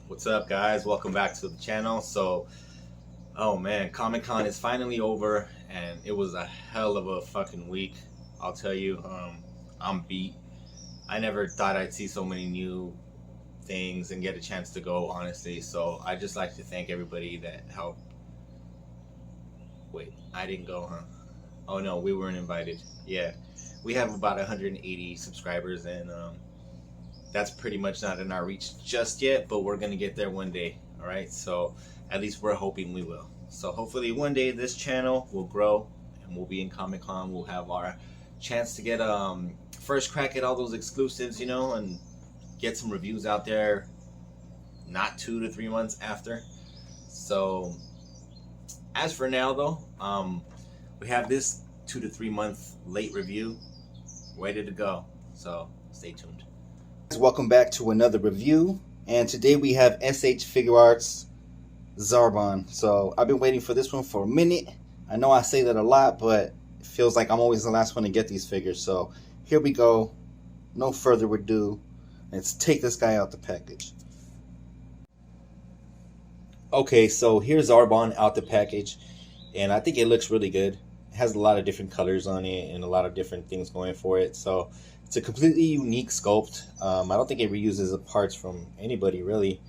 What's up, guys? Welcome back to the channel. Oh man, Comic-Con is finally over and it was a hell of a fucking week. I'll tell you, I'm beat. I never thought I'd see so many new things and get a chance to go, honestly. So I just like to thank everybody that helped. Wait, I didn't go, huh? Oh no, we weren't invited. Yeah, we have about 180 subscribers and that's pretty much not in our reach just yet, but we're gonna get there one day. All right, so at least we're hoping we will. So hopefully one day this channel will grow and we'll be in Comic-Con. We'll have our chance to get first crack at all those exclusives, you know, and get some reviews out there not 2 to 3 months after. So as for now though, we have this 2 to 3 month late review ready to go, so stay tuned. Welcome back to another review, and today we have S.H Figuarts ZARBON. So I've been waiting for this one for a minute. I know I say that a lot, but it feels like I'm always the last one to get these figures. So here we go. No further ado, let's take this guy out the package. Okay, so here's ZARBON out the package, and I think it looks really good. It has a lot of different colors on it and a lot of different things going for it. So it's a completely unique sculpt. I don't think it reuses the parts from anybody really.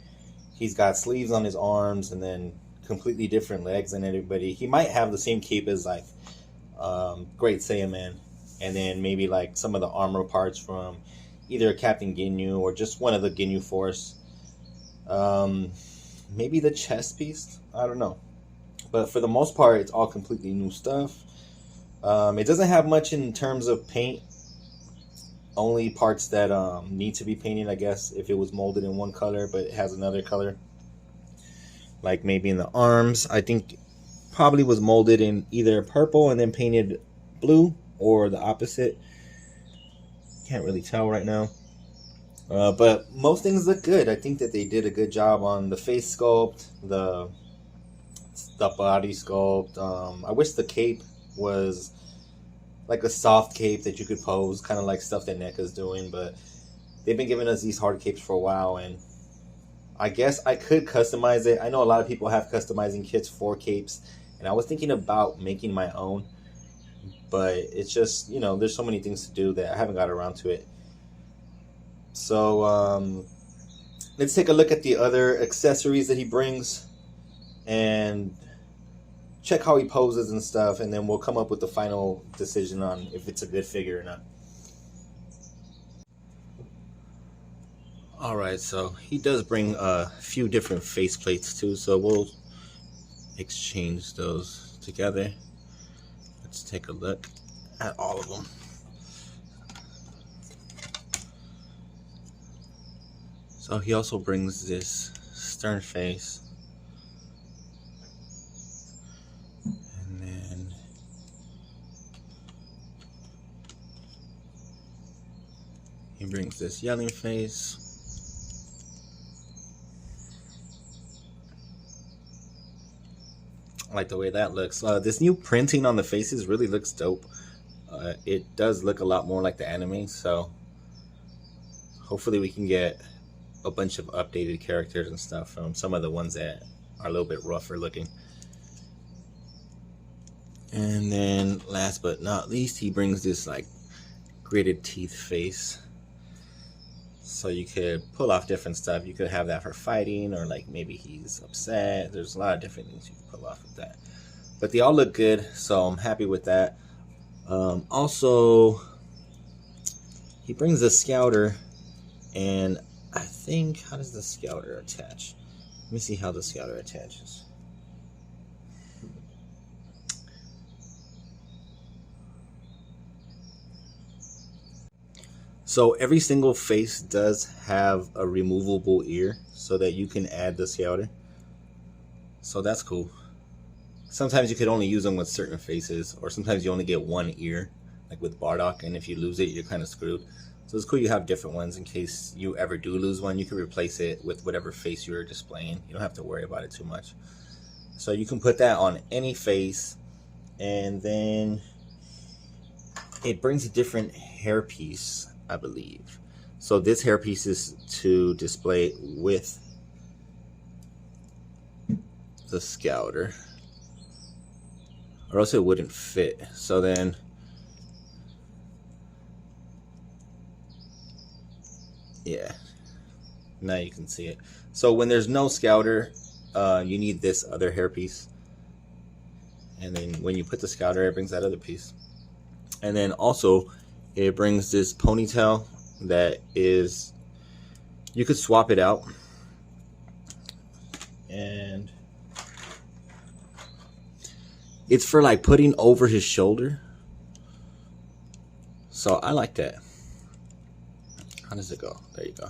He's got sleeves on his arms and then completely different legs than everybody. He might have the same cape as like Great Saiyaman, and then maybe like some of the armor parts from either Captain Ginyu or just one of the Ginyu Force. Maybe the chest piece, I don't know. But for the most part, it's all completely new stuff. It doesn't have much in terms of paint. Only parts that need to be painted, I guess, if it was molded in one color but it has another color, like maybe in the arms. I think probably was molded in either purple and then painted blue, or the opposite. Can't really tell right now, but most things look good. I think that they did a good job on the face sculpt, the body sculpt. I wish the cape was like a soft cape that you could pose, kind of like stuff that NECA's doing, but they've been giving us these hard capes for a while, and I guess I could customize it. I know a lot of people have customizing kits for capes, and I was thinking about making my own, but it's just, you know, there's so many things to do that I haven't got around to it. So let's take a look at the other accessories that he brings and check how he poses and stuff, and then we'll come up with the final decision on if it's a good figure or not. Alright, so he does bring a few different face plates too, so we'll exchange those together. Let's take a look at all of them. So he also brings this stern face. He brings this yelling face. I like the way that looks. This new printing on the faces really looks dope. It does look a lot more like the anime, so hopefully we can get a bunch of updated characters and stuff from some of the ones that are a little bit rougher looking. And then last but not least, he brings this like gritted teeth face. So you could pull off different stuff. You could have that for fighting, or like maybe he's upset. There's a lot of different things you can pull off with that. But they all look good, so I'm happy with that. Also, he brings a scouter, and I think, how does the scouter attach? Let me see how the scouter attaches. So every single face does have a removable ear so that you can add the scouter. So that's cool. Sometimes you could only use them with certain faces, or sometimes you only get one ear, like with Bardock, and if you lose it, you're kind of screwed. So it's cool you have different ones in case you ever do lose one. You can replace it with whatever face you're displaying. You don't have to worry about it too much. So you can put that on any face, and then it brings a different hairpiece, I believe. So this hairpiece is to display it with the Scouter, or else it wouldn't fit. So then yeah, now you can see it. So when there's no Scouter, you need this other hairpiece, and then when you put the Scouter, it brings that other piece. And then also it brings this ponytail that is, you could swap it out, and it's for like putting over his shoulder. So I like that. How does it go? There you go.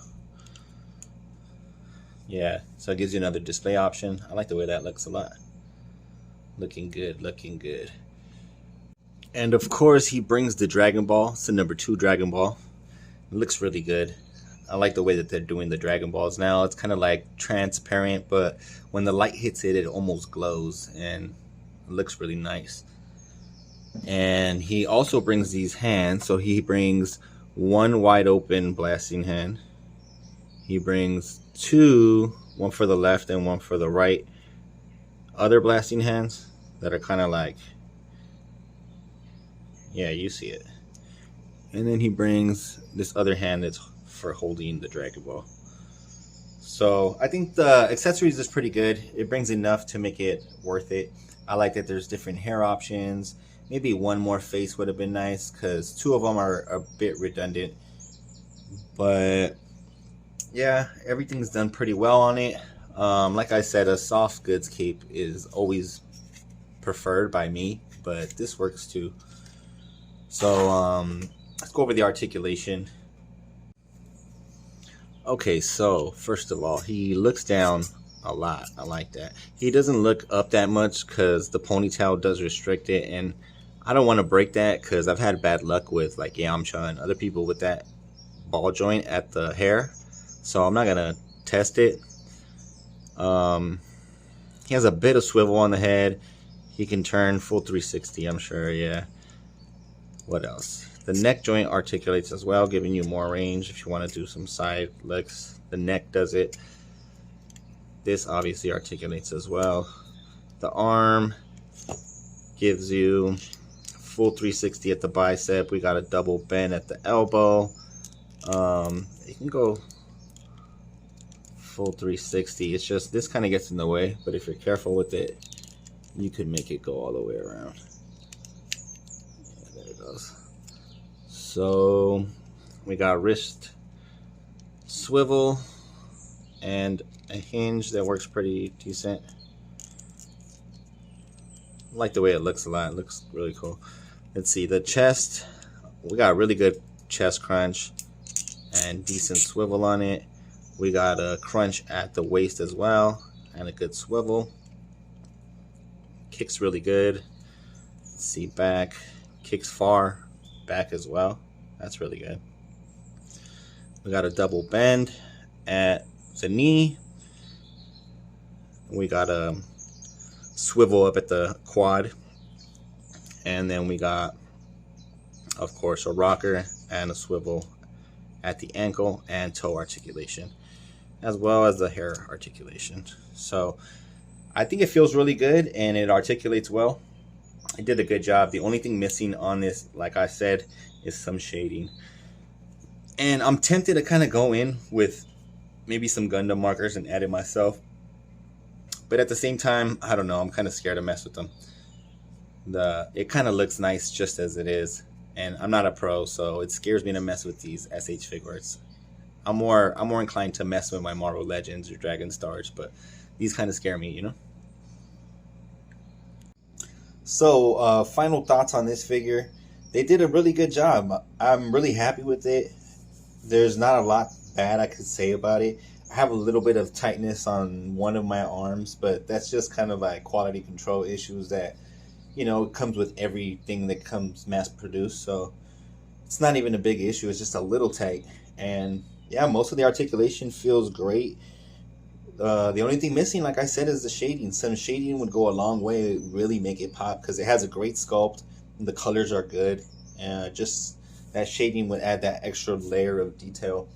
Yeah, so it gives you another display option. I like the way that looks a lot. Looking good, looking good. And of course he brings the Dragon Ball. It's the number 2 Dragon Ball. It looks really good. I like the way that they're doing the Dragon Balls now. It's kind of like transparent, but when the light hits it, it almost glows, and it looks really nice. And he also brings these hands. So he brings one wide open blasting hand. He brings 2, one for the left and one for the right, other blasting hands that are kind of like, yeah, you see it. And then he brings this other hand that's for holding the Dragon Ball. So I think the accessories is pretty good. It brings enough to make it worth it. I like that there's different hair options. Maybe one more face would have been nice, because 2 of them are a bit redundant. But yeah, everything's done pretty well on it. Like I said, a soft goods cape is always preferred by me, but this works too. So let's go over the articulation. Okay, so first of all, he looks down a lot. I like that. He doesn't look up that much because the ponytail does restrict it, and I don't want to break that because I've had bad luck with like Yamcha and other people with that ball joint at the hair, so I'm not gonna test it. He has a bit of swivel on the head. He can turn full 360, I'm sure. Yeah. What else? The neck joint articulates as well, giving you more range if you want to do some side looks. The neck does it. This obviously articulates as well. The arm gives you full 360 at the bicep. We got a double bend at the elbow. It can go full 360. It's just this kind of gets in the way, but if you're careful with it, you could make it go all the way around. Yeah, there it goes. So we got wrist swivel and a hinge that works pretty decent. I like the way it looks a lot. It looks really cool. Let's see, the chest, we got really good chest crunch and decent swivel on it. We got a crunch at the waist as well and a good swivel. Kicks really good. Let's see, back, kicks far back as well. That's really good. We got a double bend at the knee. We got a swivel up at the quad, and then we got, of course, a rocker and a swivel at the ankle and toe articulation, as well as the hair articulation. So I think it feels really good and it articulates well. I did a good job. The only thing missing on this, like I said, is some shading. And I'm tempted to kind of go in with maybe some Gundam markers and add it myself. But at the same time, I don't know. I'm kind of scared to mess with them. It kind of looks nice just as it is. And I'm not a pro, so it scares me to mess with these S.H Figuarts. I'm more inclined to mess with my Marvel Legends or Dragon Stars, but these kind of scare me, you know? So, final thoughts on this figure. They did a really good job. I'm really happy with it. There's not a lot bad I could say about it. I have a little bit of tightness on one of my arms, but that's just kind of like quality control issues that, you know, comes with everything that comes mass produced. So it's not even a big issue. It's just a little tight. And yeah, most of the articulation feels great. The only thing missing, like I said, is the shading. Some shading would go a long way, really make it pop, because it has a great sculpt. And the colors are good. And just that shading would add that extra layer of detail.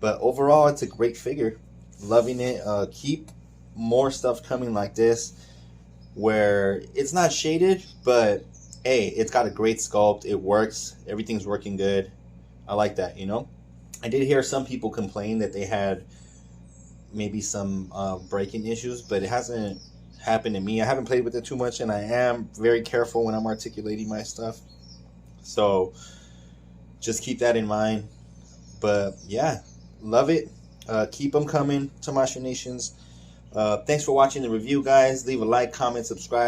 But overall, it's a great figure. Loving it. Keep more stuff coming like this, where it's not shaded, but hey, it's got a great sculpt. It works. Everything's working good. I like that, you know. I did hear some people complain that they had maybe some breaking issues, but it hasn't happened to me. I haven't played with it too much, and I am very careful when I'm articulating my stuff. So just keep that in mind. But yeah, love it. Keep them coming, Tomasha Nations. Thanks for watching the review, guys. Leave a like, comment, subscribe.